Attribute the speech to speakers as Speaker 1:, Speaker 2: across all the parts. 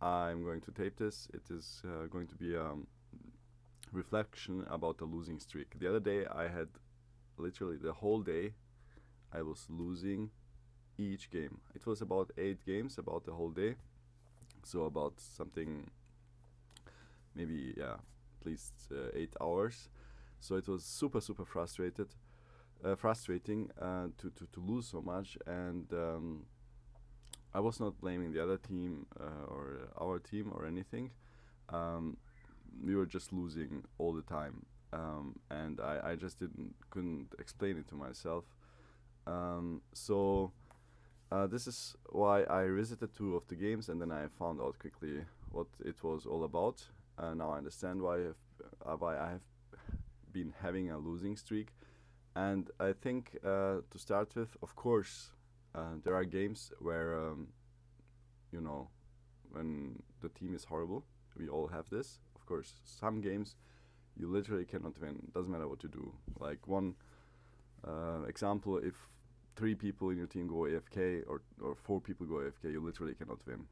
Speaker 1: I'm going to tape this. It is going to be a reflection about the losing streak. The other day, I had literally the whole day, I was losing each game. It was about 8 games, about the whole day. So about something, maybe, yeah, at least 8 hours. So it was super, super frustrating to lose so much. And I was not blaming the other team or our team or anything. Um, we were just losing all the time, and I just couldn't explain it to myself. So this is why I revisited 2 of the games, and then I found out quickly what it was all about. Now I understand why I have been having a losing streak, and I think to start with, of course, there are games where you know when the team is horrible. We all have this. Of course, some games you literally cannot win. Doesn't matter what you do. Like one example, if 3 people in your team go AFK or 4 people go AFK, you literally cannot win.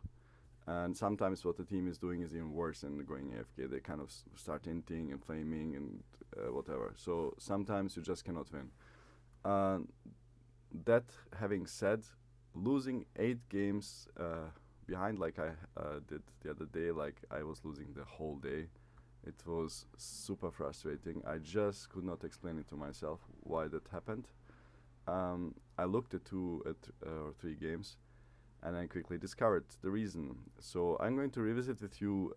Speaker 1: And sometimes what the team is doing is even worse than going AFK. They kind of start hinting and flaming and whatever. So sometimes you just cannot win. Uh, that having said, losing 8 games behind, like I did the other day, like I was losing the whole day. It was super frustrating. I just could not explain it to myself why that happened. I looked at 2 or 3 games, and I quickly discovered the reason. So I'm going to revisit with you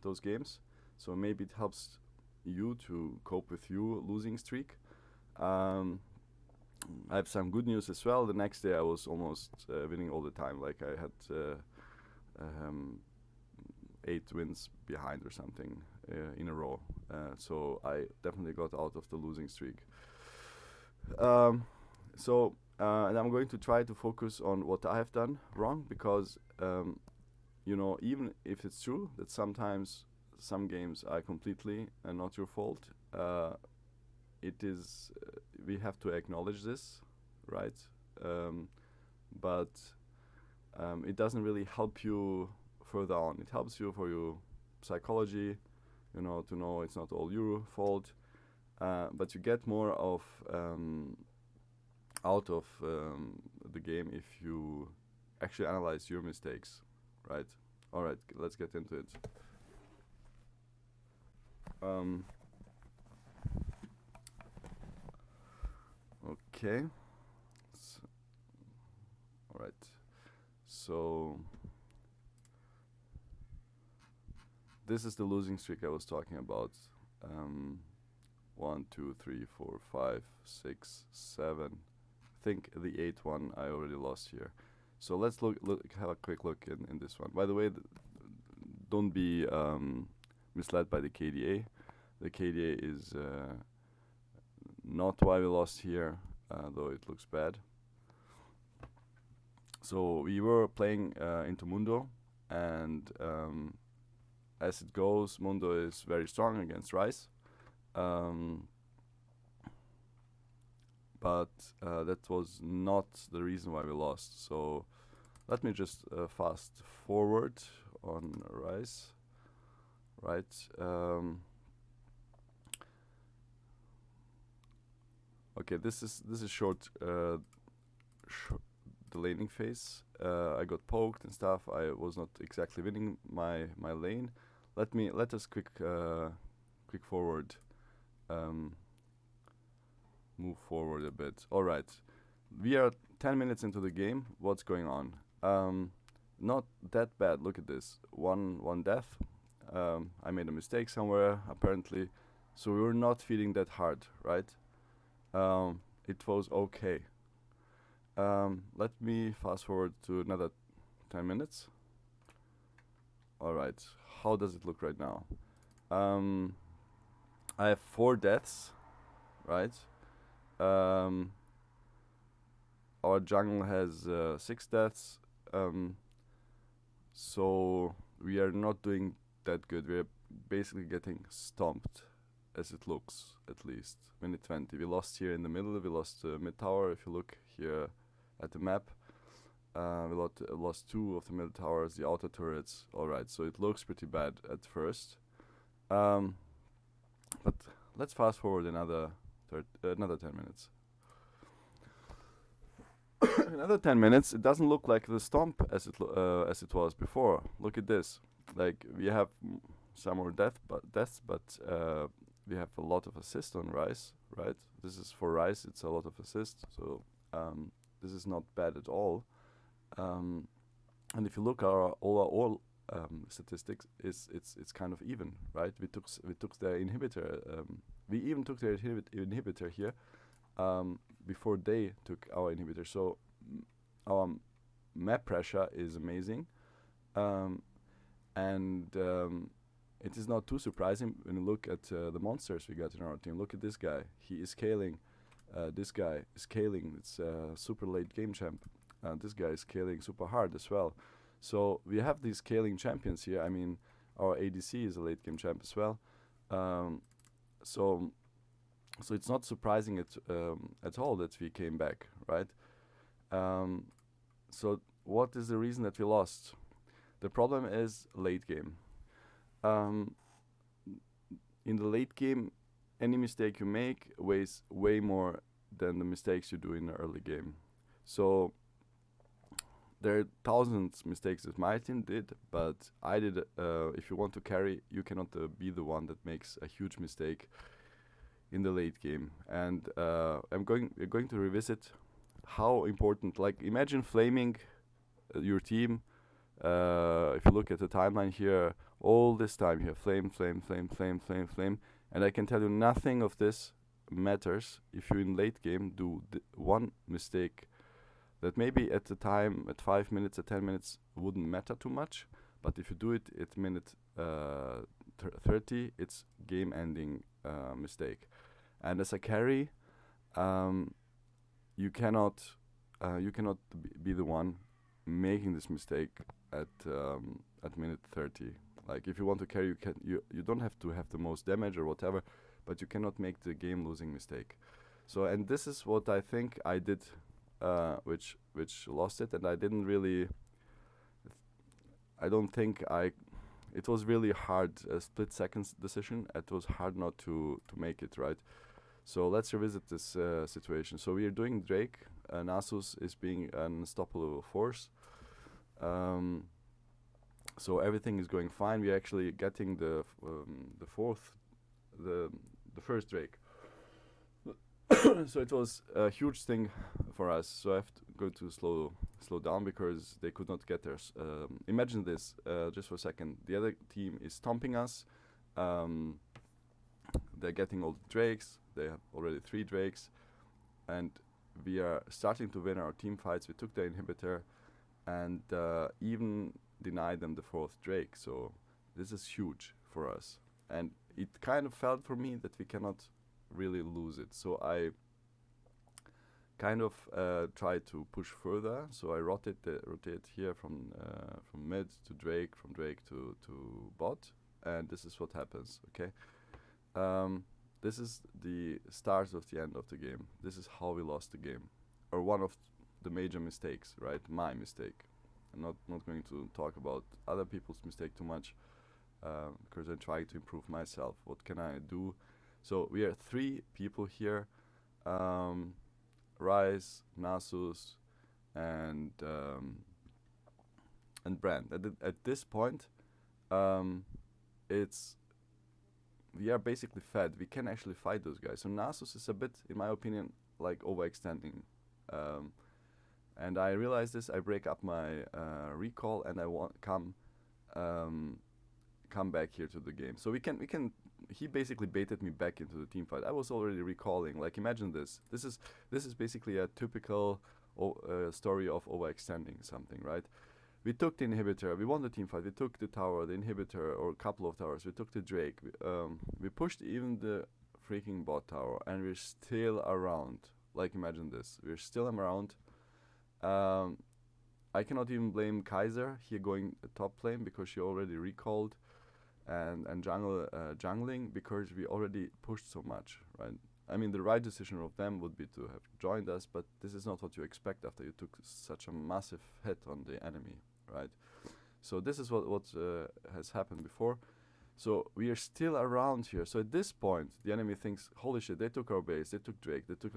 Speaker 1: those games. So maybe it helps you to cope with your losing streak. Um, I have some good news as well. The next day I was almost winning all the time. Like I had um, 8 wins behind or something in a row. So I definitely got out of the losing streak. Um, and I'm going to try to focus on what I have done wrong, because even if it's true that sometimes some games are completely not your fault, it is we have to acknowledge this, right? Um, but it doesn't really help you further on. It helps you for your psychology, to know it's not all your fault. But you get more of out of the game if you actually analyze your mistakes, right? All right, let's get into it. Um, okay. All right. So this is the losing streak I was talking about. 1, 2, 3, 4, 5, 6, 7. I think the 8th one I already lost here. So let's have a quick look in this one. By the way, don't be misled by the KDA. The KDA is not why we lost here, though it looks bad. So we were playing into Mundo, and as it goes, Mundo is very strong against Rice. But that was not the reason why we lost. So let me just fast forward on Rice. Right. Okay, this is short. The laning phase. I got poked and stuff. I was not exactly winning my lane. Let us quick forward. Move forward a bit. All right, we are 10 minutes into the game. What's going on? Not that bad. Look at this. One death. I made a mistake somewhere apparently, so we were not feeling that hard, right? It was okay. Let me fast forward to another 10 minutes. All right, how does it look right now? I have 4 deaths, right? Our jungle has 6 deaths, so we are not doing that good. We are basically getting stomped, as it looks, at least. Minute 20. We lost here in the middle. We lost mid tower. If you look here at the map, lost two of the middle towers, the outer turrets. All right, so it looks pretty bad at first. Um, but let's fast forward another 10 minutes. Another 10 minutes. It doesn't look like the stomp as it was before. Look at this. Like we have some more deaths, but we have a lot of assist on Rice, right? This is for Rice. It's a lot of assist. So this is not bad at all. And if you look at all statistics, it's kind of even, right? We took the inhibitor. We even took the inhibitor here before they took our inhibitor. So our map pressure is amazing, and it is not too surprising when you look at the monsters we got in our team. Look at this guy. He is scaling. This guy is scaling. It's a super late game champ. This guy is scaling super hard as well. So we have these scaling champions here. I mean, our ADC is a late game champ as well. So it's not surprising at all that we came back, right? So what is the reason that we lost? The problem is late game. In the late game, any mistake you make weighs way more than the mistakes you do in the early game. So there are thousands mistakes that my team did, but I did. If you want to carry, you cannot be the one that makes a huge mistake in the late game. And we're going to revisit how important. Like imagine flaming your team. If you look at the timeline here, all this time here, flame, and I can tell you nothing of this matters if you in late game do one mistake that maybe at the time, at 5 minutes, at 10 minutes, wouldn't matter too much. But if you do it at minute 30, it's game-ending mistake. And as a carry, you cannot be the one making this mistake at minute 30. Like if you want to carry, you don't have to have the most damage or whatever, but you cannot make the game-losing mistake. So, and this is what I think I did. Which lost it, and I didn't really. I don't think I. It was really hard, a split seconds decision. It was hard not to make it right. So let's revisit this situation. So we are doing Drake. Nasus is being an unstoppable force. So everything is going fine. We're actually getting the first Drake. So it was a huge thing for us. So I have to go to slow down because they could not get theirs. Imagine this, just for a second. The other team is stomping us. They're getting all the Drakes. They have already 3 Drakes, and we are starting to win our team fights. We took the inhibitor, and even denied them the 4th Drake. So this is huge for us, and it kind of felt for me that we cannot really lose it. So I kind of tried to push further. So I rotate here from mid to Drake, from Drake to bot, and this is what happens. Okay, this is the start of the end of the game. This is how we lost the game, or one of the major mistakes, right? My mistake. I'm not going to talk about other people's mistake too much because I'm trying to improve myself. What can I do? So we are 3 people here, Rise, Nasus, and Brand. At this point, we are basically fed. We can actually fight those guys. So Nasus is a bit, in my opinion, like overextending. And I realize this. I break up my recall, and I want come back here to the game. So we can. He basically baited me back into the team fight. I was already recalling. Like imagine this. This is basically a typical story of overextending something, right? We took the inhibitor. We won the team fight. We took the tower, the inhibitor, or a couple of towers. We took the Drake. We pushed even the freaking bot tower, and we're still around. Like imagine this. We're still around. I cannot even blame Kaiser here going top lane because she already recalled. And jungling because we already pushed so much, right? I mean, the right decision of them would be to have joined us, but this is not what you expect after you took such a massive hit on the enemy, right? So this is what has happened before. So we are still around here. So at this point, the enemy thinks, holy shit, they took our base, they took Drake, they took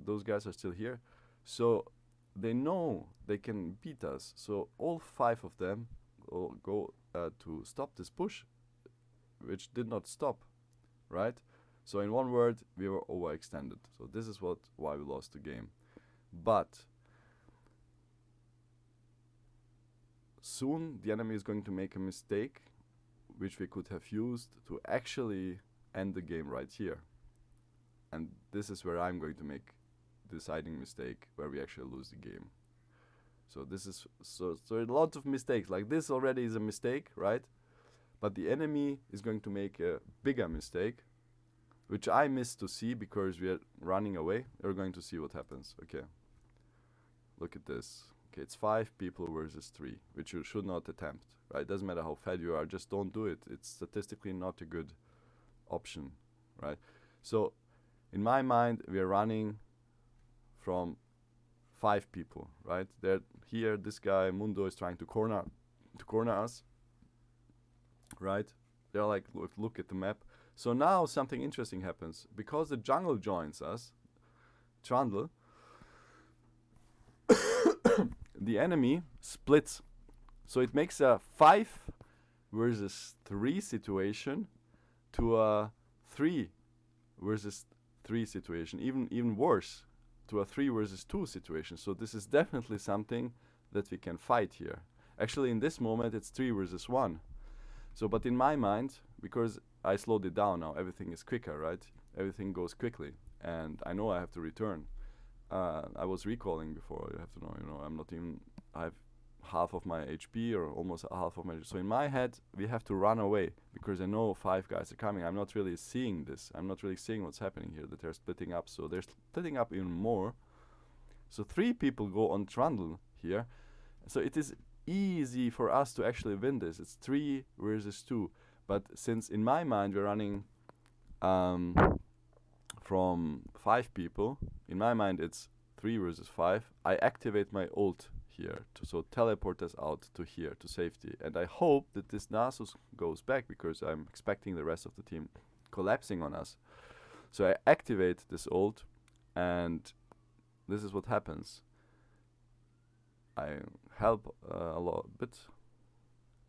Speaker 1: those guys are still here. So they know they can beat us. So all 5 of them will go to stop this push, which did not stop, right? So in one word, we were overextended. So this is why we lost the game. But soon the enemy is going to make a mistake which we could have used to actually end the game right here. And this is where I'm going to make deciding mistake where we actually lose the game. So this is so a lot of mistakes. Like this already is a mistake, right? But the enemy is going to make a bigger mistake, which I missed to see because we are running away. We're going to see what happens. Okay. Look at this. Okay, it's 5 people versus 3, which you should not attempt, right? Doesn't matter how fed you are, just don't do it. It's statistically not a good option, right? So, in my mind, we are running from 5 people, right? They're here. This guy Mundo is trying to corner us, right? They're like, look at the map. So now something interesting happens because the jungle joins us, Trundle. The enemy splits, so it makes a 5 versus 3 situation to a 3 versus 3 situation, even worse, to a 3 versus 2 situation. So this is definitely something that we can fight here. Actually, in this moment, it's 3 versus 1. So, but in my mind, because I slowed it down now, everything is quicker, right? Everything goes quickly, and I know I have to return. I was recalling before. You have to know. I'm not even. I have half of my HP or almost half of my. So in my head, we have to run away because I know 5 guys are coming. I'm not really seeing this. I'm not really seeing what's happening here. That they're splitting up. So they're splitting up even more. So 3 people go on Trundle here. So it is easy for us to actually win this. It's 3 versus 2. But since in my mind we're running from 5 people, in my mind it's 3 versus 5. I activate my ult here to teleport us out to here to safety, and I hope that this Nasus goes back because I'm expecting the rest of the team collapsing on us. So I activate this ult, and this is what happens. I help a lot bit,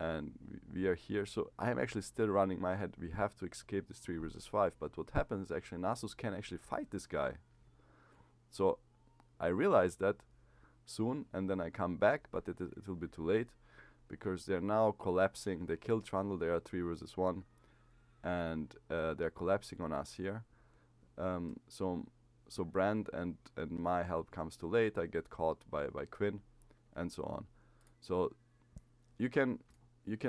Speaker 1: and we are here. So I am actually still running my head. We have to escape this 3 versus 5. But what happens actually, Nasus can actually fight this guy. So I realize that soon, and then I come back, but it will be too late because they're now collapsing. They killed Trundle. They are 3 versus 1, and they're collapsing on us here. So Brand and my help comes too late. I get caught by Quinn, and so on. So you can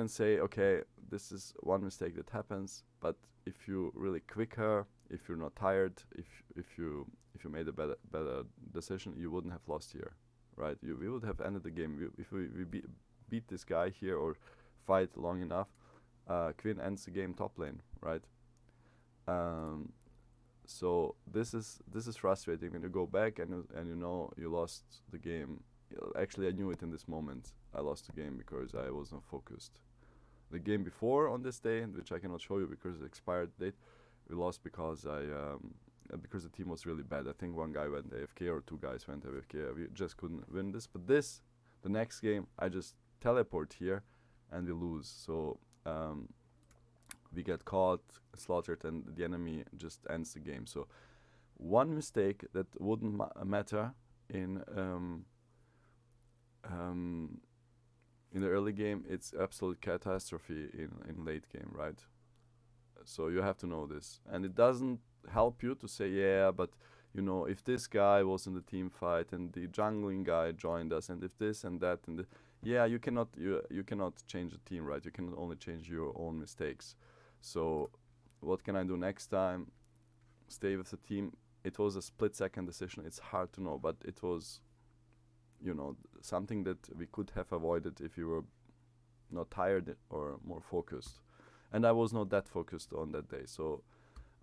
Speaker 1: say, okay, this is one mistake that happens, but if you really quicker, if you're not tired, if you made a better decision, you wouldn't have lost here, right? We would have ended the game. If we beat this guy here or fight long enough, Quinn ends the game top lane, right? So this is frustrating when you go back and you know you lost the game. Actually, I knew it in this moment. I lost the game because I was not focused. The game before on this day, which I cannot show you because it's expired date, we lost because because the team was really bad. I think one guy went AFK or 2 guys went AFK. We just couldn't win this. But the next game, I just teleport here, and we lose. So we get caught, slaughtered, and the enemy just ends the game. So one mistake that wouldn't matter in the early game, it's absolute catastrophe in late game, right? So you have to know this, and it doesn't help you to say, yeah, but if this guy was in the team fight and the jungling guy joined us, and if this and that and yeah, you cannot change the team, right? You can only change your own mistakes. So what can I do next time? Stay with the team. It was a split-second decision. It's hard to know, but it was something that we could have avoided if we were not tired or more focused. And I was not that focused on that day. So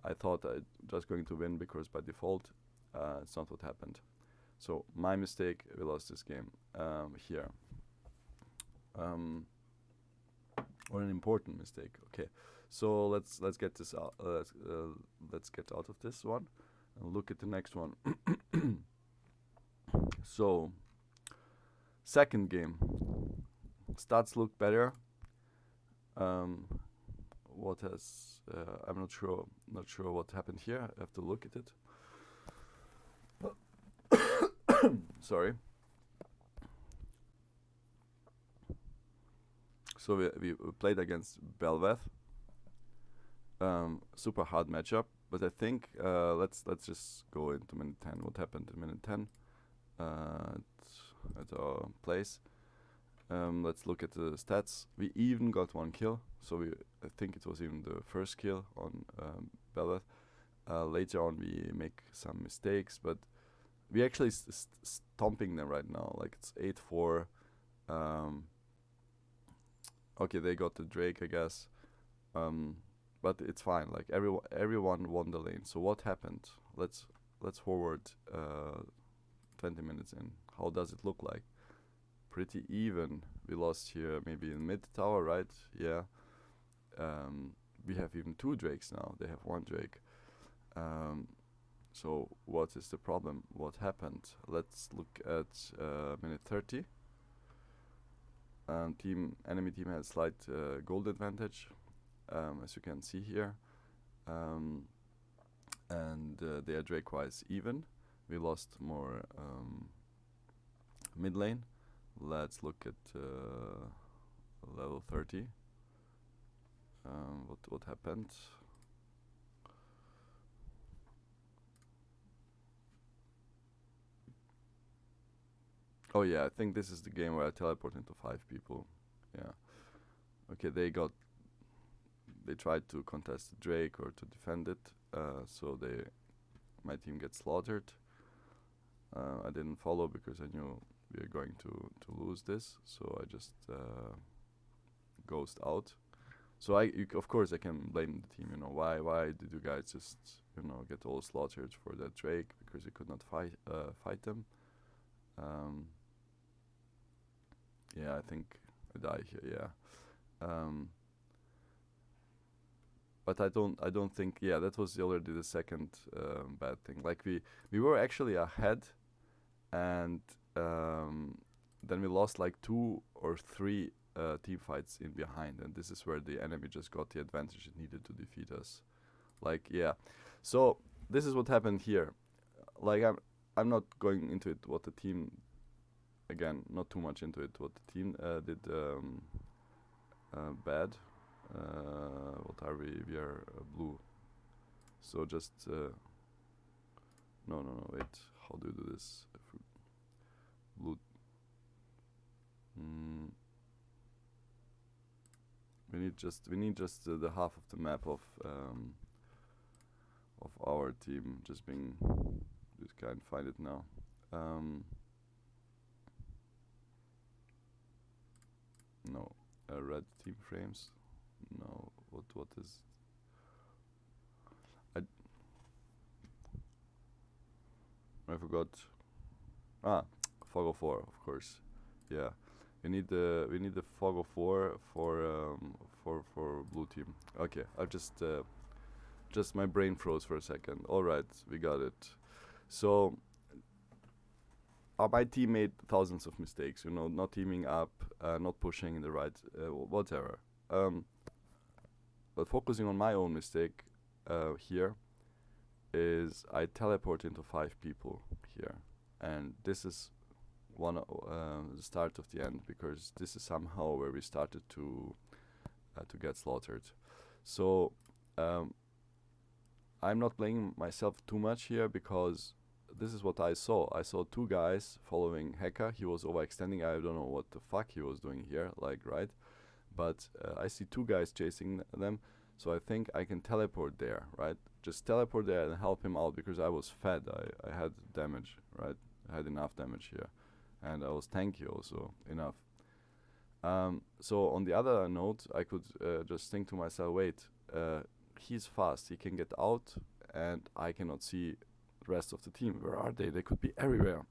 Speaker 1: I thought I just going to win because by default, it's not what happened. So my mistake, we lost this game here. Or an important mistake. Okay, so let's get this out. Let's get out of this one and look at the next one. So second game, stats look better. What has I'm not sure what happened here. I have to look at it. Sorry. So we played against Belveth. Super hard matchup, but I think let's just go into minute 10. What happened in minute 10 at our place? Let's look at the stats. We even got one kill, so I think it was even the first kill on Belveth. Later on, we make some mistakes, but we actually stomping them right now. Like it's 8-4. Okay, they got the Drake, I guess. But it's fine. Like everyone won the lane. So what happened? Let's forward 20 minutes in. How does it look like? Pretty even. We lost here maybe in mid tower, right? Yeah. We have even 2 Drakes now. They have 1 Drake. So what is the problem? What happened? Let's look at minute 30. Enemy team has slight gold advantage, as you can see here, and they are Drake-wise even. We lost more mid lane. Let's look at level 30. What happened? Oh yeah, I think this is the game where I teleport into 5 people. Yeah. Okay, they tried to contest the Drake or to defend it, so my team gets slaughtered. I didn't follow because I knew we were going to lose this, so I just ghost out. So of course I can blame the team. Why did you guys just get all slaughtered for that Drake because you could not fight them? Yeah, I think I die here. Yeah, but I don't think. Yeah, that was already the second bad thing. Like we were actually ahead, and then we lost like 2 or 3 team fights in behind, and this is where the enemy just got the advantage it needed to defeat us. Like yeah, so this is what happened here. Like I'm not going into it what the team. Again, not too much into it. What the team did bad. What are we? We are blue. So just no. Wait, how do you do this? Blue. We need just the half of the map of our team. Just being. Just can't find it now. No, red team frames. No, what is? I forgot. Fog of War, of course. Yeah, we need the Fog of War for blue team. Okay, I just my brain froze for a second. All right, we got it. So my team made thousands of mistakes, not teaming up, not pushing in the right, whatever. But focusing on my own mistake here is I teleport into 5 people here, and this is the start of the end because this is somehow where we started to get slaughtered. So I'm not blaming myself too much here because this is what I saw. I saw 2 guys following Heka. He was overextending. I don't know what the fuck he was doing here, like, right? But I see 2 guys chasing them, so I think I can teleport there, right? Just teleport there and help him out because I was fed. I had damage, right? I had enough damage here. And I was tanky also, enough. So on the other note, I could just think to myself, wait, he's fast. He can get out, and I cannot see the rest of the team. Where are they? They could be everywhere.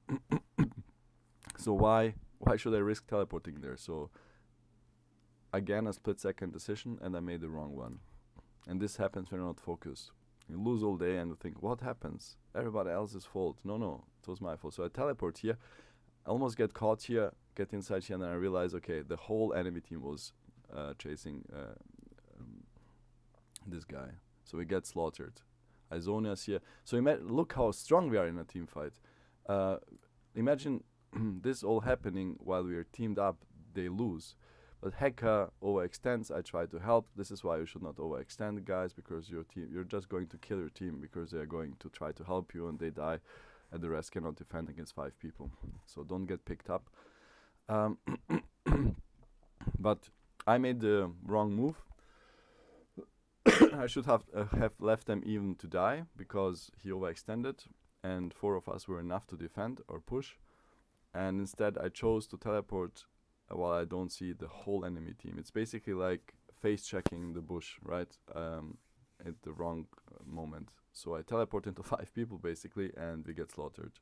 Speaker 1: So why should I risk teleporting there? So again, a split-second decision, and I made the wrong one. And this happens when you're not focused. You lose all day and you think, what happens? Everybody else's fault. No, it was my fault. So I teleport here, I almost get caught here, get inside here, and then I realize, okay, the whole enemy team was chasing this guy. So we get slaughtered. Izonia's here. So look how strong we are in a team fight. Imagine this all happening while we are teamed up, they lose. But Heka overextends. I try to help. This is why you should not overextend, guys, because you're just going to kill your team because they are going to try to help you and they die, and the rest cannot defend against 5 people. So don't get picked up. But I made the wrong move. I should have left them even to die because he overextended, and 4 of us were enough to defend or push. And instead, I chose to teleport while I don't see the whole enemy team. It's basically like face checking the bush, right? At the wrong moment. So I teleport into 5 people basically, and we get slaughtered.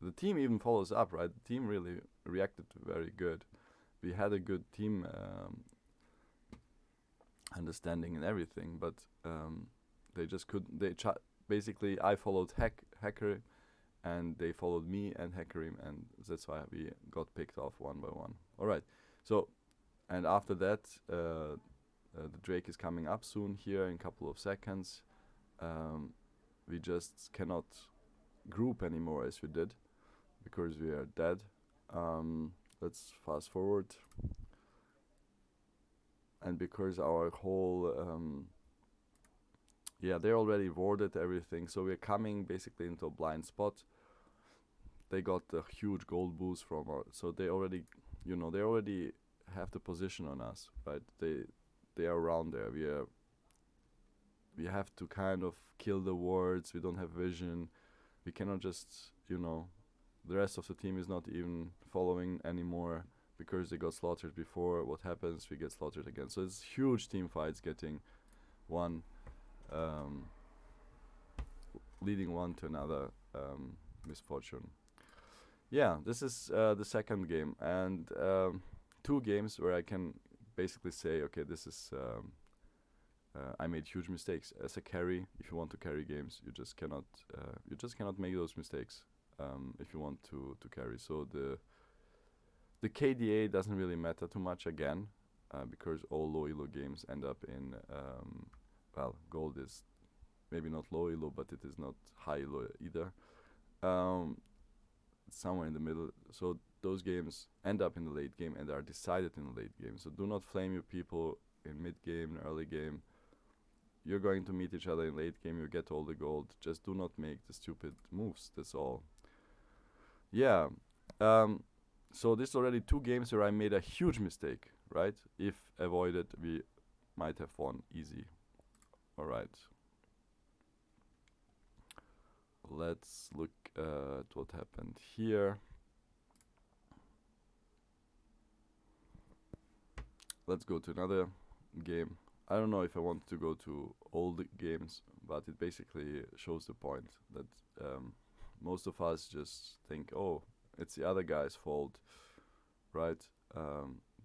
Speaker 1: The team even follows up, right? The team really reacted very good. We had a good team understanding and everything, but they just couldn't. Basically, I followed Hacker, and they followed me and Hekarim, and that's why we got picked off one by one. All right. So, and after that, the Drake is coming up soon here in a couple of seconds. We just cannot group anymore as we did because we are dead. Let's fast forward. And because our whole they already warded everything, so we're coming basically into a blind spot. They got a huge gold boost from so they already have the position on us, right? They are around there. We have to kind of kill the wards. We don't have vision. We cannot just, the rest of the team is not even following anymore because they got slaughtered before. What happens? We get slaughtered again. So it's huge team fights getting one, leading one to another misfortune. Yeah, this is the second game, and 2 games where I can basically say, okay, this is I made huge mistakes as a carry. If you want to carry games, you just cannot make those mistakes if you want to carry. So the KDA doesn't really matter too much again because all low elo games end up in gold is maybe not low elo, but it is not high elo either. Somewhere in the middle. So those games end up in the late game and are decided in the late game. So do not flame your people in mid game and early game. You're going to meet each other in late game. You get all the gold. Just do not make the stupid moves. That's all. Yeah. So this is already 2 games where I made a huge mistake, right? If avoided, we might have won easy. All right. Let's look at what happened here. Let's go to another game. I don't know if I want to go to all the games, but it basically shows the point that most of us just think, oh, it's the other guy's fault, right?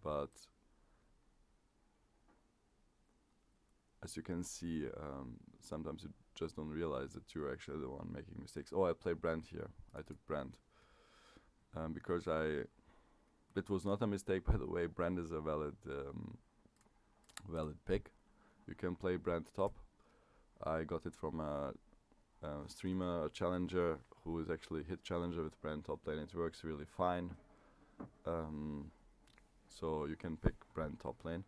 Speaker 1: But as you can see, sometimes you just don't realize that you're actually the one making mistakes. Oh, I play Brand here. I took Brand because it was not a mistake, by the way. Brand is a valid pick. You can play Brand top. I got it from a streamer, a challenger, who is actually hit challenger with Brand top lane. It works really fine. So you can pick Brand top lane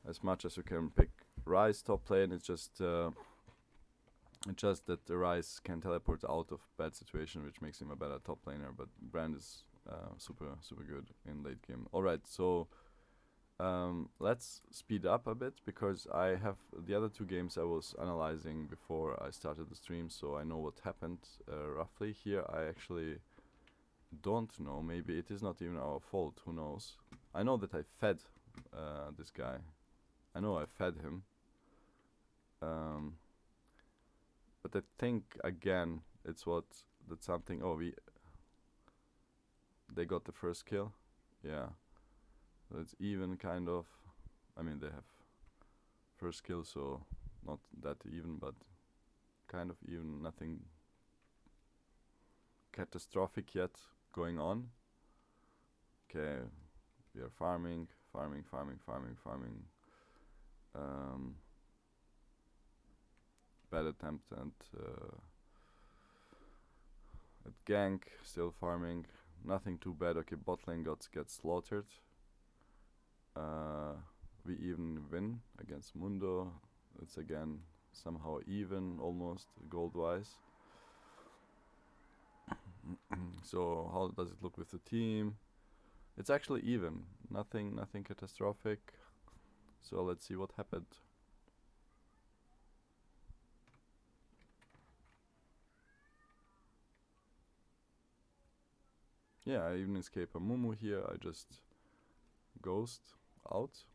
Speaker 1: as much as you can pick Ryze top lane. It's just that the Ryze can teleport out of bad situation, which makes him a better top laner. But Brand is super good in late game. All right, so let's speed up a bit because I have the other 2 games I was analyzing before I started the stream, so I know what happened roughly. Here I actually don't know. Maybe it is not even our fault. Who knows? I know that I fed this guy. I know I fed him. Um, but I think again that's something. Oh, they got the first kill. Yeah, so it's even kind of. I mean, they have first kill, so not that even, but kind of even. Nothing catastrophic yet going on. Okay, we are farming. Um, Bad attempt at gank, still farming. Nothing too bad. Okay, bot lane gets slaughtered. We even win against Mundo. It's again somehow even, almost gold-wise. So how does it look with the team? It's actually even. Nothing catastrophic. So let's see what happened. Yeah, I even escape a Mumu here. I just ghost out.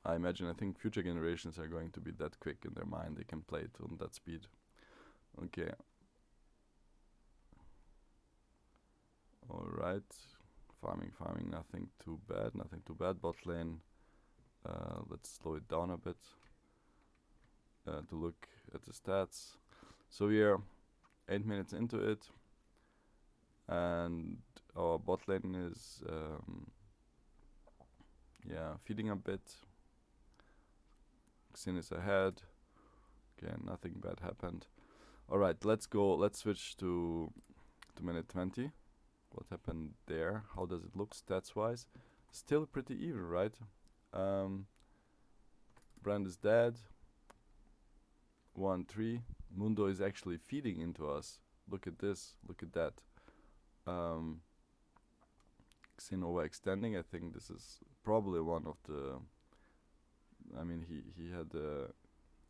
Speaker 1: I think future generations are going to be that quick in their mind. They can play it on that speed. Okay. Alright. Farming. Nothing too bad. Bot lane. Let's slow it down a bit. To look at the stats. So we are 8 minutes into it. And our bot lane is feeding a bit. Xin is ahead. Okay, nothing bad happened. Alright, let's switch to minute 20. What happened there? How does it look stats wise? Still pretty even, right? Brand is dead. 1-3. Mundo is actually feeding into us. Look at this, look at that. Xin overextending. I think this is probably one of the. I mean, he had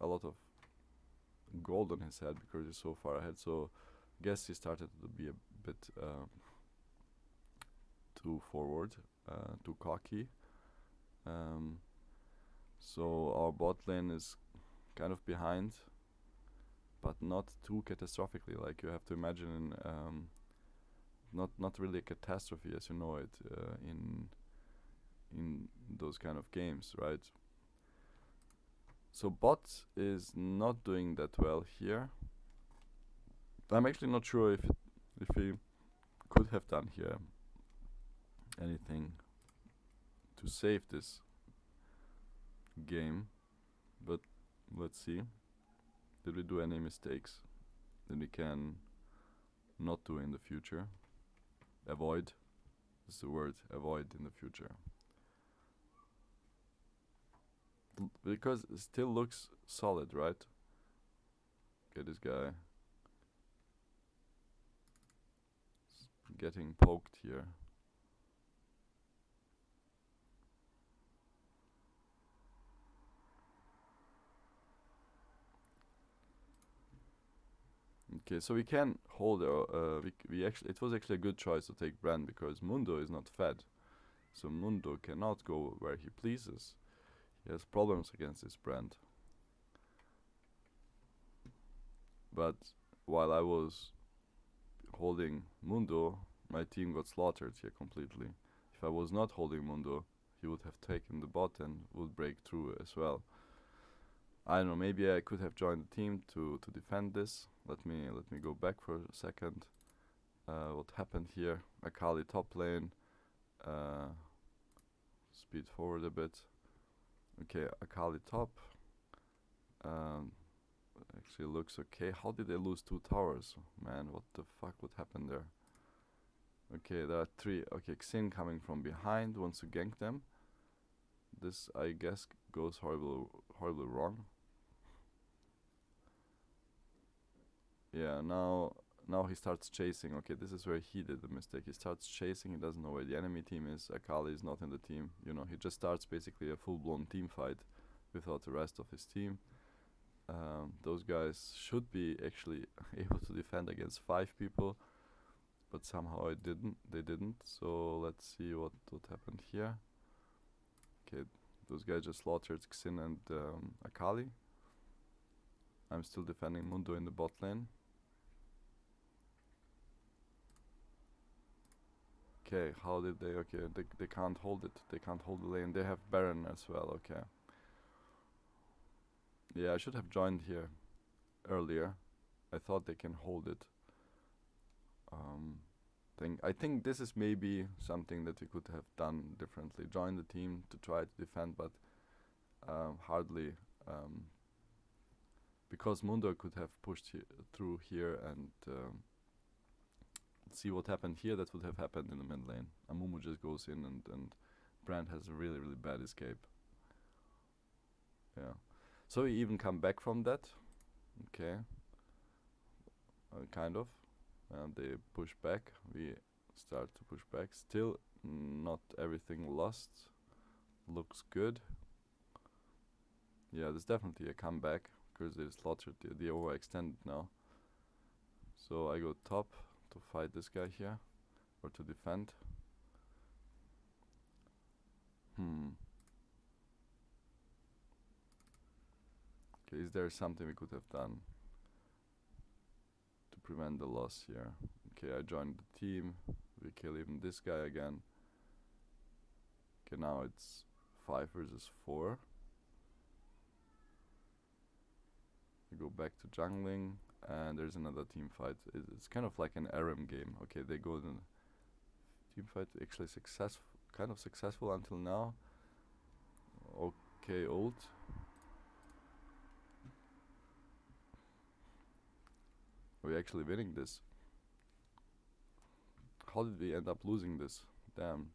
Speaker 1: a lot of gold on his head because he's so far ahead. So, I guess he started to be a bit too forward, too cocky. So our bot lane is kind of behind, but not too catastrophically. Like you have to imagine, not really a catastrophe as you know it in those kind of games, right? So bot is not doing that well here. I'm actually not sure if he could have done here anything to save this game, but let's see. Did we do any mistakes that we can not do in the future? Avoid is the word, avoid in the future. Because it still looks solid, right? Okay, this guy getting poked here. Okay, so we can hold our, we actually, it was actually a good choice to take Brand because Mundo is not fed. So Mundo cannot go where he pleases. He has problems against this Brand. But while I was holding Mundo, my team got slaughtered here completely. If I was not holding Mundo, he would have taken the bot and would break through as well. I don't know, maybe I could have joined the team to defend this. Let me go back for a second. What happened here? Akali top lane. Speed forward a bit. Okay, Akali top. Actually looks okay. How did they lose 2 towers? Man, what the fuck would happen there? Okay, there are 3. Okay, Xin coming from behind, wants to gank them. This, I guess, goes horribly wrong. Yeah, now he starts chasing. Okay, this is where he did the mistake. He starts chasing, he doesn't know where the enemy team is. Akali is not in the team. You know, he just starts basically a full-blown team fight without the rest of his team. Those guys should be actually able to defend against 5 people, but somehow they didn't. So let's see what happened here. Okay, those guys just slaughtered Xin and Akali. I'm still defending Mundo in the bot lane. Okay, how did they? Okay, they can't hold it. They can't hold the lane. They have Baron as well. Okay. Yeah, I should have joined here earlier. I thought they can hold it. I think this is maybe something that we could have done differently. Join the team to try to defend, but hardly, because Mundo could have pushed through here and see what happened here. That would have happened in the mid lane. Amumu just goes in and Brand has a really bad escape. Yeah. So we even come back from that. Okay. Kind of. And they push back. We start to push back. Still not everything lost. Looks good. Yeah, there's definitely a comeback because they slaughtered the overextended now. So I go top to fight this guy here or to defend. Okay, is there something we could have done to prevent the loss here? Okay, I joined the team. We kill even this guy again. Okay, now it's 5 versus 4. We go back to jungling, and there's another team fight. It's kind of like an RM game. Okay, they go in team fight, actually kind of successful until now. Okay, ult. We're actually winning this. How did we end up losing this? Damn.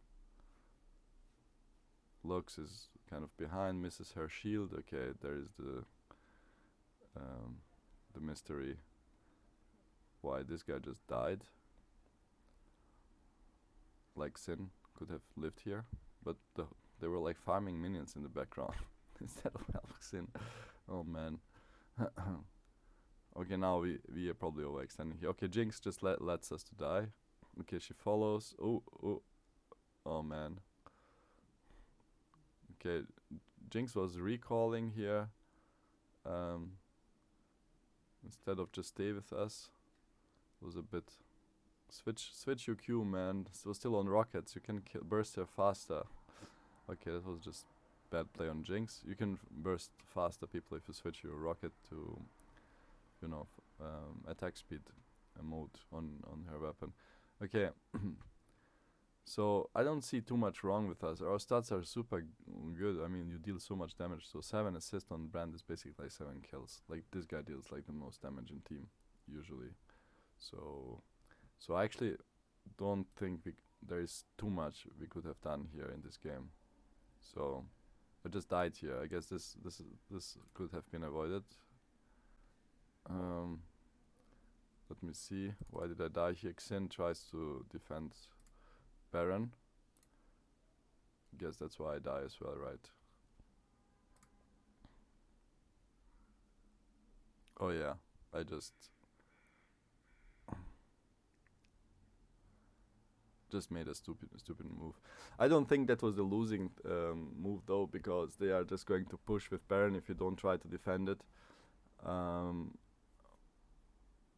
Speaker 1: Lux is kind of behind, misses her shield. Okay, there is the mystery why this guy just died. Like Sin could have lived here, but they were like farming minions in the background instead of helping Sin. Oh man. Okay, now we are probably overextending here. Okay, Jinx just lets us to die. Okay, she follows. Oh man. Okay, Jinx was recalling here. Instead of just stay with us. Was a bit switch your Q, man. So still on rockets, you can burst her faster. Okay, that was just bad play on Jinx. You can burst faster people if you switch your rocket to, you know, attack speed mode on her weapon. Okay. So I don't see too much wrong with us. Our stats are super good. I mean, you deal so much damage. So 7 assists on Brand is basically like 7 kills. Like this guy deals like the most damage in team usually. So I actually don't think there is too much we could have done here in this game. So I just died here. I guess this could have been avoided. Let me see. Why did I die here? Xin tries to defend Baron. Guess that's why I die as well, right? Oh yeah, I just made a stupid move. I don't think that was the losing move though, because they are just going to push with Baron if you don't try to defend it.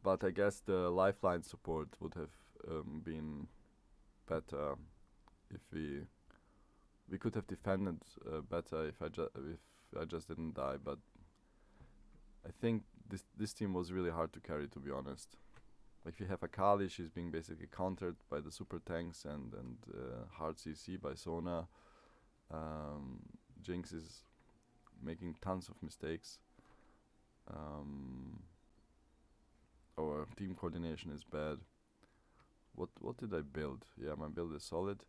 Speaker 1: But I guess the lifeline support would have been better if we could have defended better if I just didn't die. But I think this team was really hard to carry, to be honest. Like we have Akali, she's being basically countered by the super tanks and hard CC by Sona. Jinx is making tons of mistakes. Our team coordination is bad. What did I build? Yeah, my build is solid.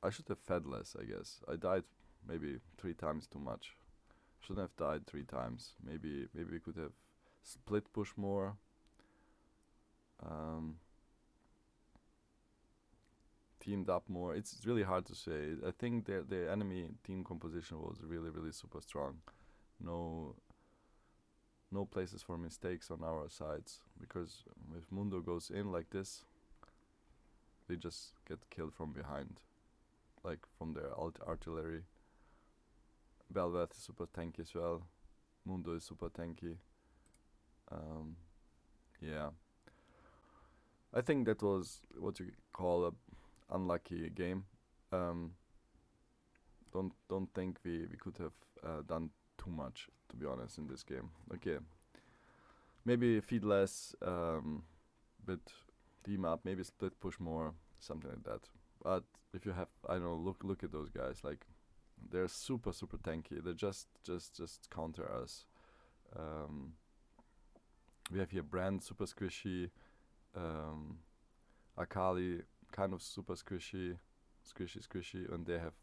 Speaker 1: I should have fed less, I guess. I died maybe 3 times too much. Shouldn't have died 3 times. Maybe we could have split push more. Teamed up more. It's really hard to say. I think the enemy team composition was really super strong. No places for mistakes on our sides, because if Mundo goes in like this, they just get killed from behind, like from their artillery. Belveth is super tanky as well. Mundo is super tanky. Um, yeah, I think that was what you call a unlucky game. Um, don't think we could have done too much, to be honest, in this game. Okay, maybe feed less, bit team up, maybe split push more, something like that. But if you have, I don't know, look at those guys. Like they're super tanky. They just counter us. Um, we have here Brand super squishy, um, Akali kind of super squishy, and they have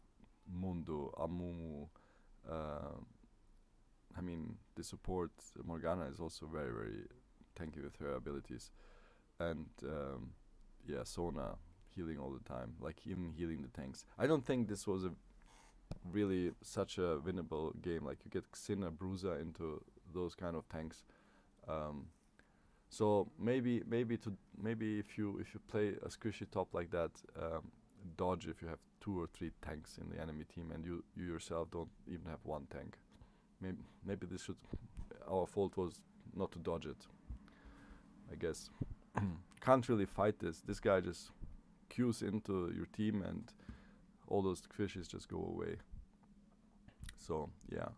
Speaker 1: Mundo, Amumu. Um I mean, the support Morgana is also very tanky with her abilities, and yeah, Sona healing all the time, like even healing the tanks. I don't think this was a really such a winnable game. Like you get Xina, Bruiser into those kind of tanks. Um, so maybe if you play a squishy top like that, dodge if you have 2 or 3 tanks in the enemy team and you yourself don't even have 1 tank. Maybe this should our fault was not to dodge it. I guess can't really fight this. This guy just queues into your team and all those fishes just go away. So yeah,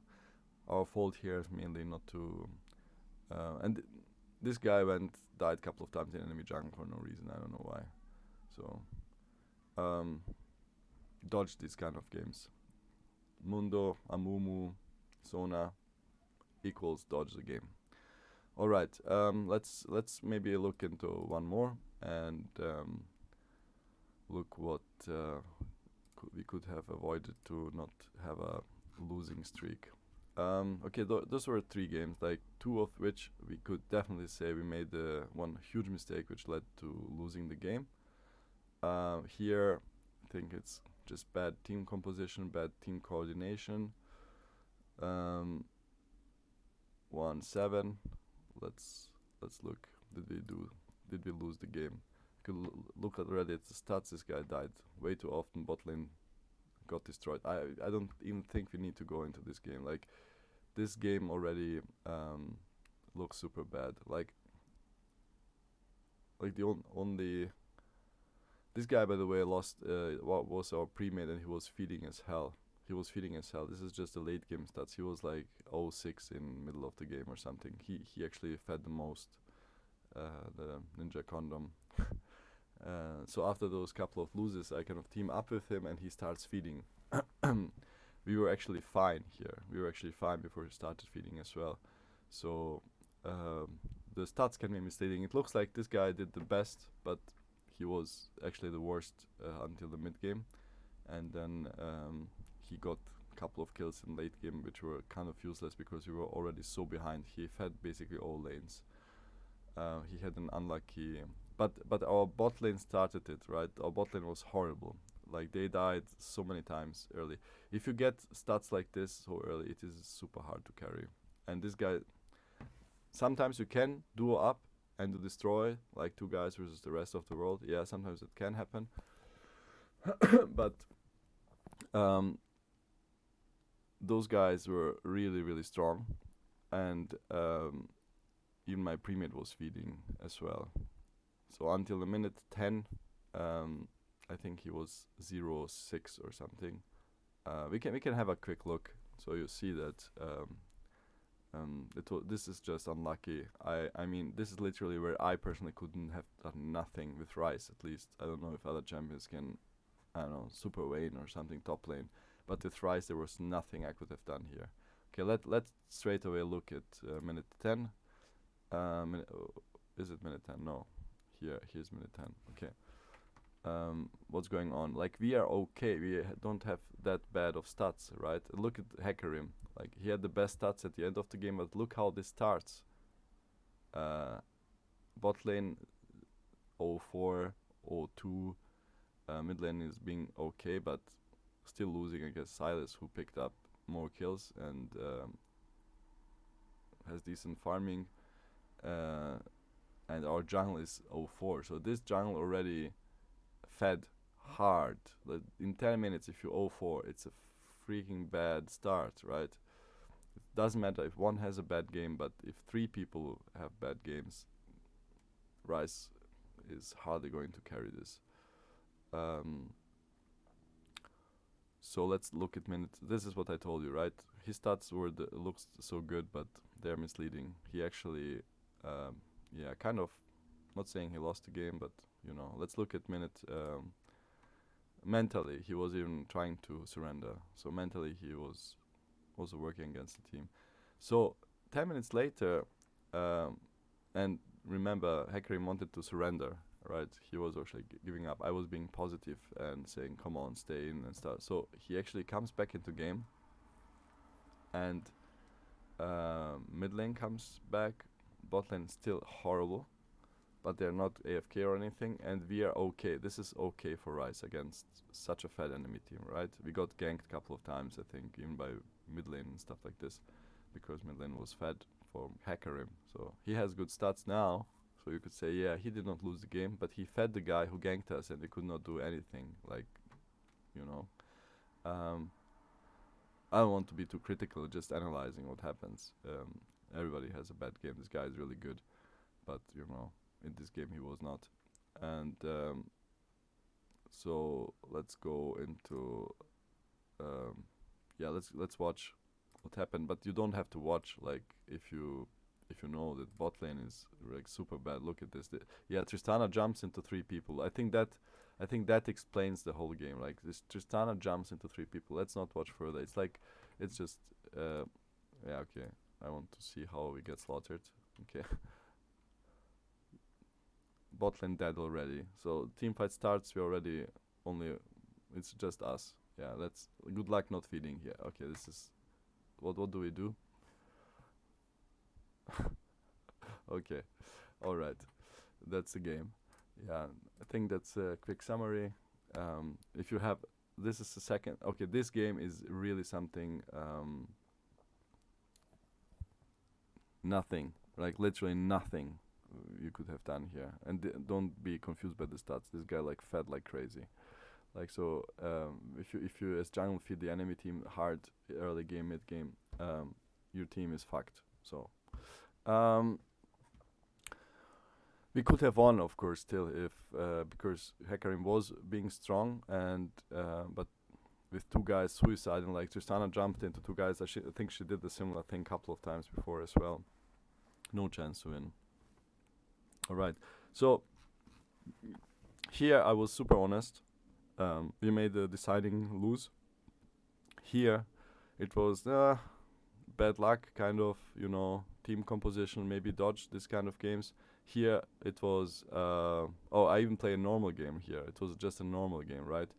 Speaker 1: our fault here is mainly not to. This guy died a couple of times in enemy jungle for no reason. I don't know why. So dodge these kind of games. Mundo, Amumu, Sona equals dodge the game. All right, let's maybe look into one more and look what we could have avoided to not have a losing streak. Okay, those were 3 games, like 2 of which we could definitely say we made one huge mistake which led to losing the game. Here, I think it's just bad team composition, bad team coordination. 1-7. Let's look. Did we lose the game? You could look at already at the stats. This guy died way too often. Bot lane got destroyed. I don't even think we need to go into this game. Like this game already looks super bad. Like the only this guy, by the way, lost what was our pre-made and he was feeding as hell. This is just the late game stats. He was like 0-6 in middle of the game or something. He actually fed the most, the Ninja Condom. So after those couple of loses, I kind of team up with him and he starts feeding. We were actually fine here. We were actually fine before he started feeding as well. So the stats can be misleading. It looks like this guy did the best, but he was actually the worst until the mid game. And then he got a couple of kills in late game, which were kind of useless because we were already so behind. He fed basically all lanes. He had an unlucky, but our bot lane started it, right? Our bot lane was horrible. Like they died so many times early. If you get stats like this so early, it is super hard to carry. And this guy, sometimes you can duo up and to destroy like 2 guys versus the rest of the world. Yeah, sometimes it can happen. But those guys were really strong, and even my pre-made was feeding as well. So until the minute 10, I think he was 0-6 or something. We can have a quick look, so you see that this is just unlucky. I mean, this is literally where I personally couldn't have done nothing with Ryze. At least I don't know if other champions can. I don't know, Super Vayne or something top lane. But with Ryze there was nothing I could have done here. Okay, let's straight away look at minute 10. Is it minute 10? No. Here's minute 10. Okay. What's going on? Like we are okay. We don't have that bad of stats, right? Look at Hecarim. Like he had the best stats at the end of the game, but look how this starts. Bot lane 0-4, 0-2. Mid lane is being okay, but still losing against Sylas, who picked up more kills and has decent farming. And our jungle is 0-4, so this jungle already fed hard. Like in 10 minutes, if you 0-4, it's a freaking bad start, right? It doesn't matter if one has a bad game, but if 3 people have bad games, Rice is hardly going to carry this. So let's look at minute. This is what I told you, right? His stats were looks so good, but they're misleading. He actually, kind of, not saying he lost the game, but let's look at minute. Mentally, he was even trying to surrender. So mentally, he was also working against the team. So 10 minutes later, and remember, Hecarim wanted to surrender, right? He was actually giving up. I was being positive and saying, "Come on, stay in and start." So he actually comes back into game, and mid lane comes back. Bot lane still horrible, but they're not AFK or anything, and we are okay. This is okay for Rice against such a fed enemy team, right? We got ganked a couple of times, I think, even by mid lane and stuff like this, because mid lane was fed for Hecarim. So he has good stats now, so you could say, yeah, he did not lose the game, but he fed the guy who ganked us, and we could not do anything, like, I don't want to be too critical, just analyzing what happens. Everybody has a bad game. This guy is really good, but, in this game he was not. And so let's go into let's watch what happened. But you don't have to watch, like, if you know that bot lane is like super bad. Look at this. Tristana jumps into 3 people. I think that explains the whole game. Like, this Tristana jumps into 3 people. Let's not watch further. It's just okay. I want to see how we get slaughtered. Okay. Bot lane dead already. So team fight starts. We already it's just us. Yeah. Good luck not feeding here. Okay. This is what do we do? Okay. All right. That's the game. Yeah. I think that's a quick summary. If you have, this is the second. Okay. This game is really something. Nothing. Like literally nothing you could have done here. And don't be confused by the stats. This guy like fed like crazy. Like, so if you as jungle feed the enemy team hard early game, mid game, your team is fucked. So we could have won, of course, still, if because Hecarim was being strong, and but with 2 guys suiciding, like Tristana jumped into 2 guys. I think she did the similar thing a couple of times before as well. No chance to win. All right, so here I was super honest. We made the deciding lose. Here it was bad luck, kind of, team composition, maybe dodge, this kind of games. Here it was, I even play a normal game here. It was just a normal game, right?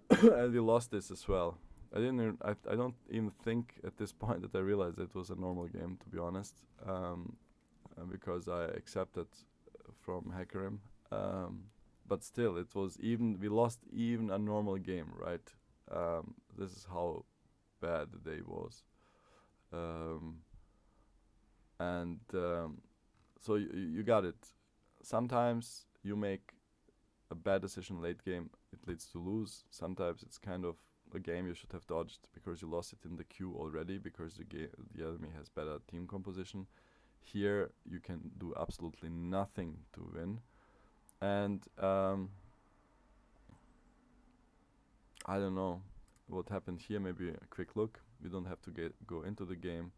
Speaker 1: And we lost this as well. I don't even think at this point that I realized it was a normal game, to be honest, because I accepted from Hecarim. But still, it was we lost even a normal game, right? This is how bad the day was. So you got it. Sometimes you make a bad decision late game, it leads to lose. Sometimes it's kind of a game you should have dodged because you lost it in the queue already, because the enemy has better team composition. Here you can do absolutely nothing to win. And I don't know what happened here. Maybe a quick look. We don't have to go into the game.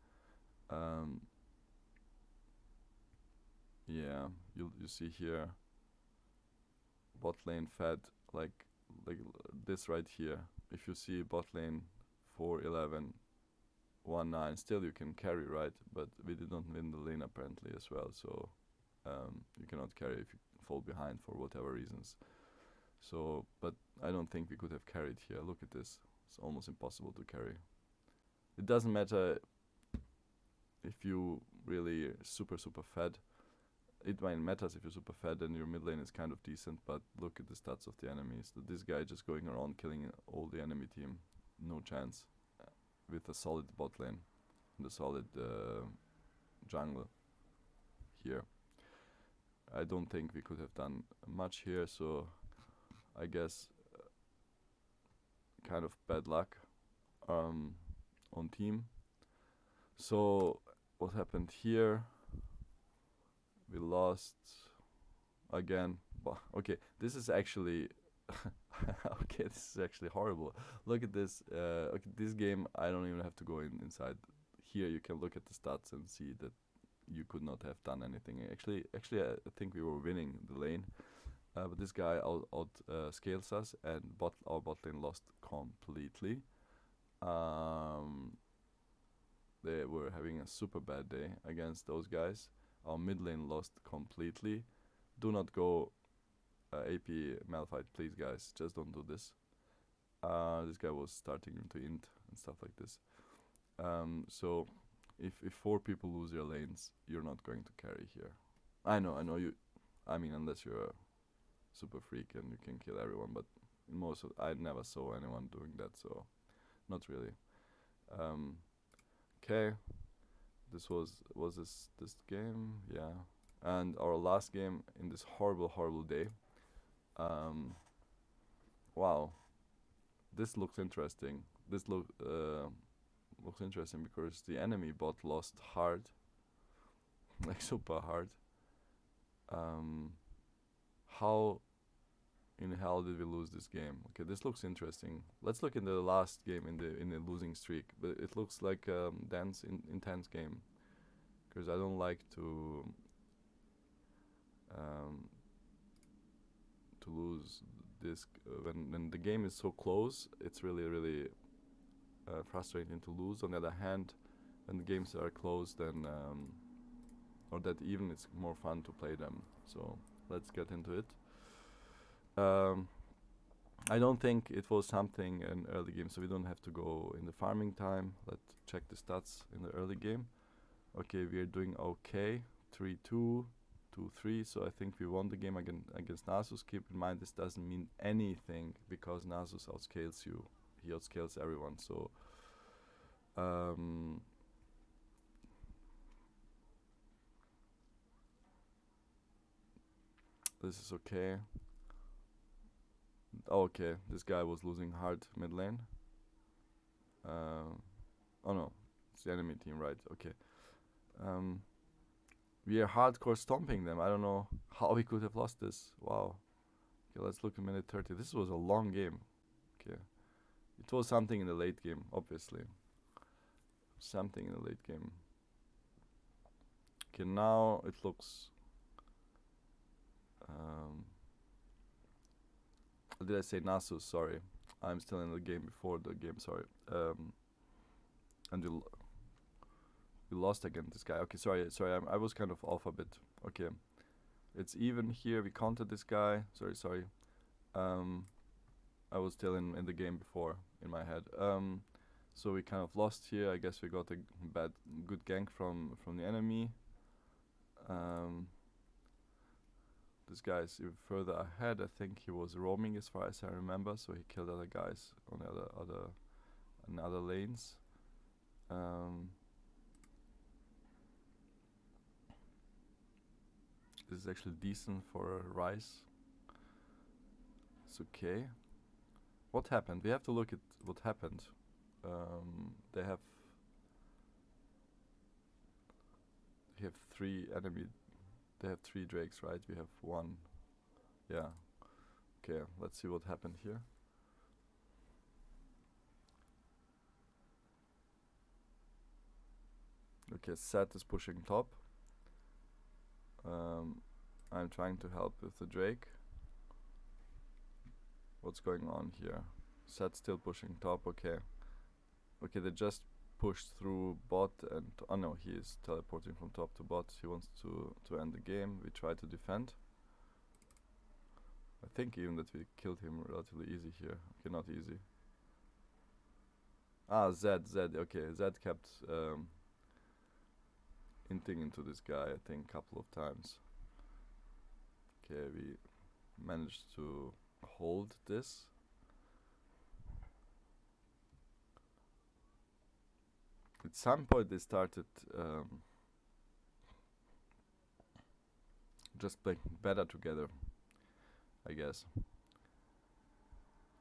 Speaker 1: Yeah, you see here, bot lane fed like this right here. If you see bot lane 4-11, 1-9, still you can carry, right? But we did not win the lane apparently as well. So you cannot carry if you fall behind for whatever reasons. So, but I don't think we could have carried here. Look at this. It's almost impossible to carry. It doesn't matter if you really super fed. It might matters if you're super fed and your mid lane is kind of decent, but look at the stats of the enemies. This guy just going around killing all the enemy team. No chance. With a solid bot lane and a solid jungle here. I don't think we could have done much here, so I guess kind of bad luck on team. So what happened here? We lost again. Okay, this is actually okay. This is actually horrible. Look at this. Okay, this game I don't even have to go inside. Here you can look at the stats and see that you could not have done anything. Actually, I think we were winning the lane, but this guy out scales us, and our bot lane lost completely. They were having a super bad day against those guys. Our mid lane lost completely. Do not go AP Malphite, please, guys. Just don't do this. This guy was starting to int and stuff like this. So if 4 people lose their lanes, you're not going to carry here. I know you. I mean, unless you're a super freak and you can kill everyone, but in most of, I never saw anyone doing that, so not really. Okay, this was this game, yeah, and our last game in this horrible day. Wow, this looks interesting. This looks interesting because the enemy bot lost hard, like super hard. How in hell did we lose this game? Okay, this looks interesting. Let's look in the last game in the losing streak. But it looks like intense game, because I don't like to lose this when the game is so close. It's really frustrating to lose. On the other hand, when the games are close, then or that even it's more fun to play them. So let's get into it. I don't think it was something in early game, so we don't have to go in the farming time. Let's check the stats in the early game. Okay, we are doing okay. 3-2, 2-3. So I think we won the game against Nasus. Keep in mind, this doesn't mean anything because Nasus outscales you. He outscales everyone. So this is okay. Okay, this guy was losing hard mid lane. Oh no, it's the enemy team, right? Okay. We are hardcore stomping them. I don't know how we could have lost this. Wow. Okay, let's look at minute 30. This was a long game. Okay. It was something in the late game, obviously. Something in the late game. Okay, now it looks... did I say Nasus? Sorry. I'm still in the game before the game, sorry. And we lost against this guy. Okay, sorry, I was kind of off a bit. Okay. It's even here. We countered this guy. Sorry. I was still in the game before, in my head. So we kind of lost here. I guess we got a good gank from the enemy. This guy is even further ahead. I think he was roaming as far as I remember, so he killed other guys on the other lanes. This is actually decent for a Ryze. It's okay. What happened? We have to look at what happened. They have 3 enemy. They have 3 drakes, right? We have 1. Yeah. Okay, let's see what happened here. Okay, Sett is pushing top. I'm trying to help with the Drake. What's going on here? Sett's still pushing top, okay. Okay, they just pushed through bot and... Oh no, he is teleporting from top to bot. He wants to end the game. We try to defend. I think even that we killed him relatively easy here. Okay, not easy. Ah, Zed. Okay, Zed kept hinting into this guy, I think, a couple of times. Okay, we managed to hold this. At some point they started just play better together, I guess.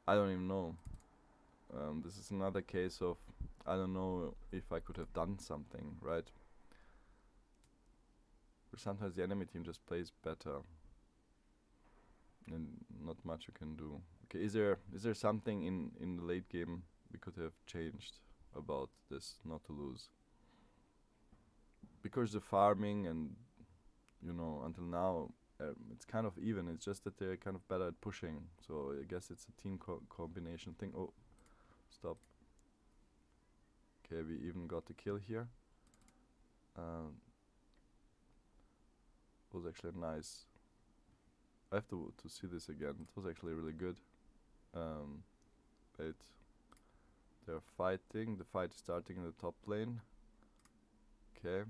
Speaker 1: I don't even know. This is another case of I don't know if I could have done something, right? But sometimes the enemy team just plays better, and not much you can do. Okay, is there something in the late game we could have changed about this not to lose? Because the farming and until now it's kind of even. It's just that they're kind of better at pushing. So I guess it's a team combination thing. Oh, stop. Okay, we even got the kill here. Was actually nice. I have to see this again. It was actually really good. Wait, they're fighting. The fight is starting in the top lane. Okay.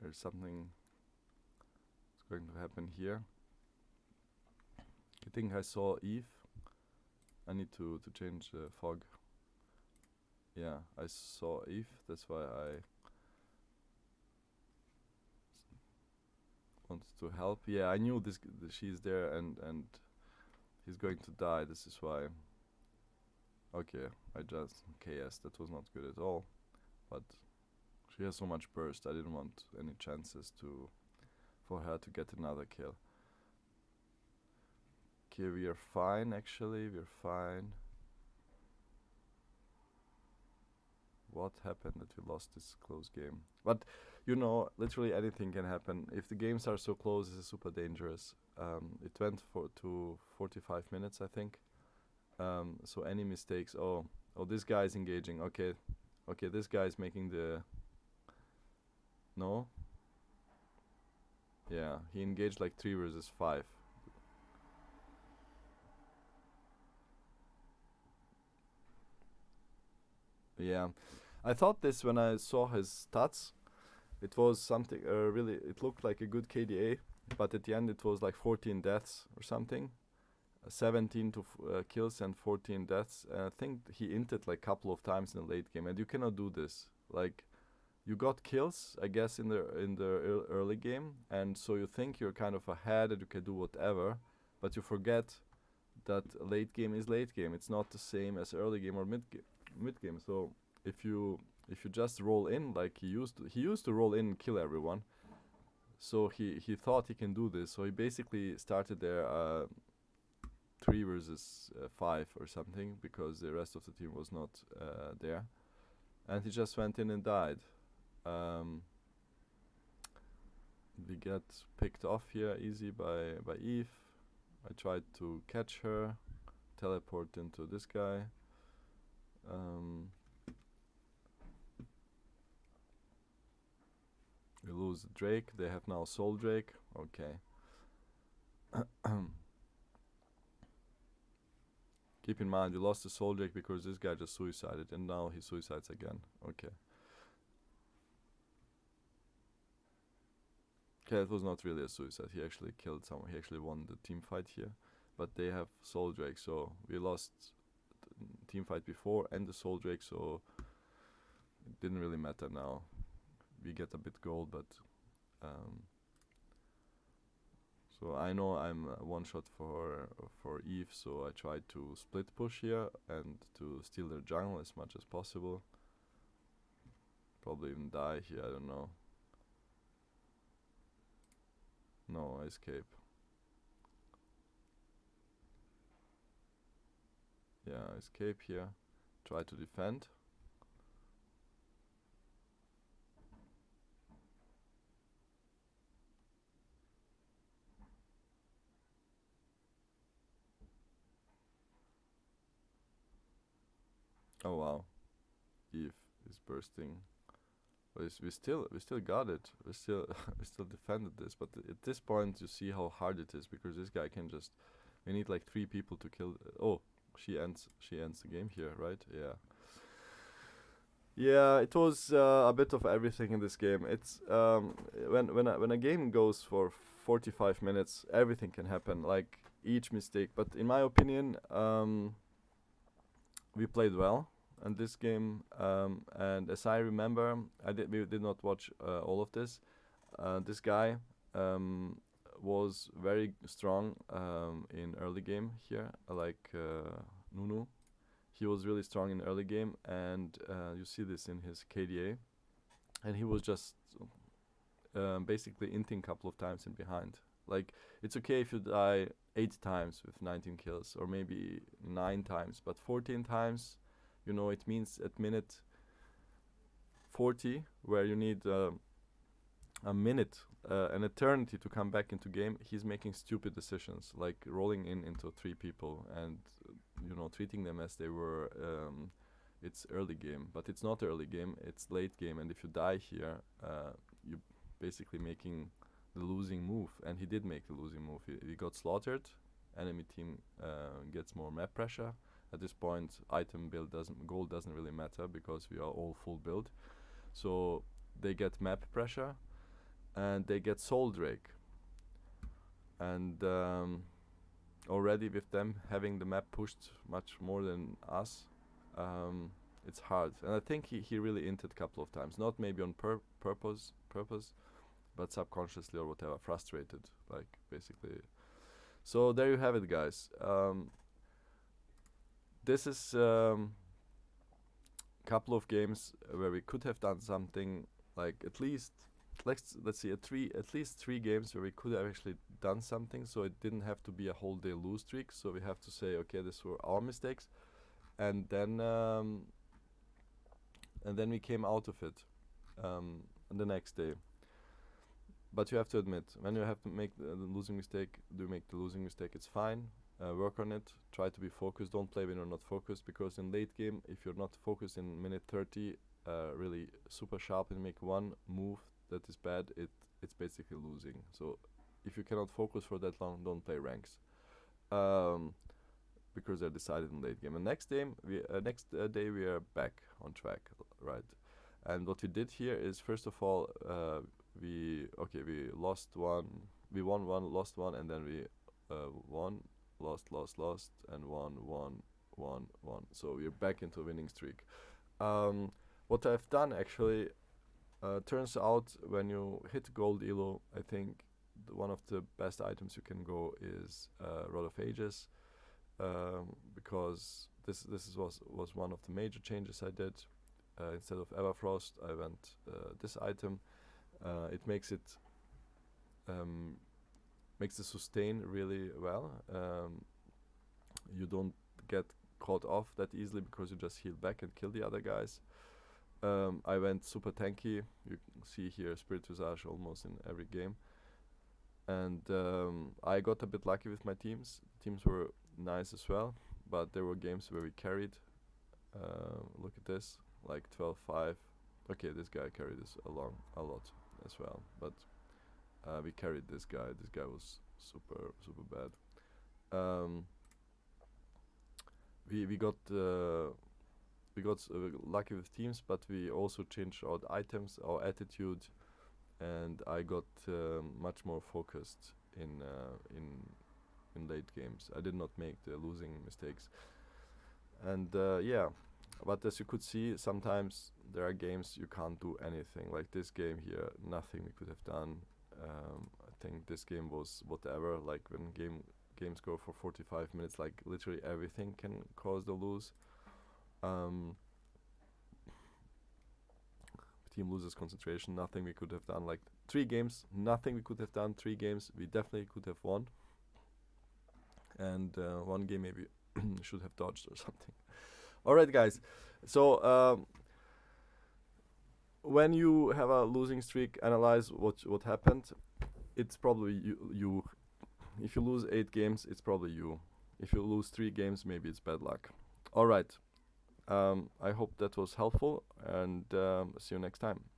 Speaker 1: There's something that's going to happen here. I think I saw Eve. I need to change the fog. Yeah, I saw Eve. That's why I wanted to help. Yeah, I knew she's there and he's going to die. This is why. Okay, okay, yes, that was not good at all. But she has so much burst. I didn't want any chances for her to get another kill. Okay, we are fine. Actually, we're fine. What happened that we lost this close game? But literally anything can happen. If the games are so close, this is super dangerous. It went to 45 minutes, I think. So any mistakes? Oh, this guy is engaging. Okay, this guy is making the. No. Yeah, he engaged like 3 versus 5. Yeah, I thought this when I saw his stats. It was something really. It looked like a good KDA, but at the end it was like 14 deaths or something, 17 kills and 14 deaths. I think he inted like a couple of times in the late game, and you cannot do this. Like, you got kills, I guess, in the early game, and so you think you're kind of ahead and you can do whatever, but you forget that late game is late game. It's not the same as early game or mid game. So if you just roll in like he used to roll in and kill everyone. So he thought he can do this. So he basically started there 3 versus 5 or something, because the rest of the team was not there, and he just went in and died. We get picked off here easy by Eve. I tried to catch her, teleport into this guy. We lose Drake. They have now Soul Drake. Okay. Keep in mind, you lost the Soul Drake because this guy just suicided, and now he suicides again. Okay. Okay, it was not really a suicide. He actually killed someone. He actually won the team fight here. But they have Soul Drake, so we lost team fight before and the Soul Drake, so it didn't really matter now. We get a bit gold, but so I know I'm one shot for Eve, so I tried to split push here and to steal their jungle as much as possible. Probably even die here, I don't know. No, I escape. Yeah, I escape here. Try to defend. Oh wow, Eve is bursting. But we still got it. We still we still defended this. But at this point, you see how hard it is, because this guy can just. We need like 3 people to kill. Oh, she ends the game here, right? Yeah. Yeah, it was a bit of everything in this game. It's when a game goes for 45 minutes, everything can happen. Like each mistake. But in my opinion, we played well. and this game, and as I remember, we did not watch all of this. This guy was very strong in early game here, like Nunu. He was really strong in early game, and you see this in his KDA. And he was just basically inting a couple of times in behind. Like, it's okay if you die 8 times with 19 kills, or maybe 9 times, but 14 times, you know, it means at minute 40, where you need a minute, an eternity to come back into game, he's making stupid decisions, like rolling into 3 people and, you know, treating them as they were, it's early game, but it's not early game, it's late game, and if you die here, you basically making the losing move, and he did make the losing move. He got slaughtered, enemy team gets more map pressure. At this point, item build gold doesn't really matter because we are all full build, so they get map pressure, and they get Soul Drake, and already with them having the map pushed much more than us, it's hard. And I think he really inted a couple of times, not maybe on purpose, but subconsciously or whatever, frustrated, like, basically. So there you have it, guys. This is couple of games where we could have done something, like at least let's see, at least 3 games where we could have actually done something, so it didn't have to be a whole day lose streak. So we have to say, okay, these were our mistakes, and then we came out of it the next day. But you have to admit, when you have to make the losing mistake, it's fine. Work on it, try to be focused, don't play when you're not focused, because in late game, if you're not focused in minute 30, really super sharp and make one move that is bad, it's basically losing. So if you cannot focus for that long, don't play ranks, because they're decided in late game. And next day we are back on track, right? And what we did here is, first of all, we lost one, we won one, lost one, and then we won, lost, and won. So we're back into a winning streak. What I've done actually, turns out when you hit gold elo, I think one of the best items you can go is Rod of Ages, because this was one of the major changes I did. Instead of Everfrost, I went this item. It makes the sustain really well. You don't get caught off that easily because you just heal back and kill the other guys. I went super tanky. You can see here Spirit Visage almost in every game. And I got a bit lucky with my teams. Teams were nice as well, but there were games where we carried. Look at this, like 12-5. Okay, this guy carried this along a lot as well, but we carried this guy. This guy was super bad. We got lucky with teams, but we also changed our items, our attitude, and I got much more focused in late games. I did not make the losing mistakes, and yeah. But as you could see, sometimes there are games you can't do anything. Like this game here, nothing we could have done. I think this game was whatever. Like when games go for 45 minutes, like literally everything can cause the lose. Team loses concentration. Nothing we could have done. Like 3 games, nothing we could have done. 3 games we definitely could have won. And 1 game maybe should have dodged or something. Alright, guys, so when you have a losing streak, analyze what happened. It's probably you. If you lose 8 games, it's probably you. If you lose 3 games, maybe it's bad luck. Alright, I hope that was helpful, and see you next time.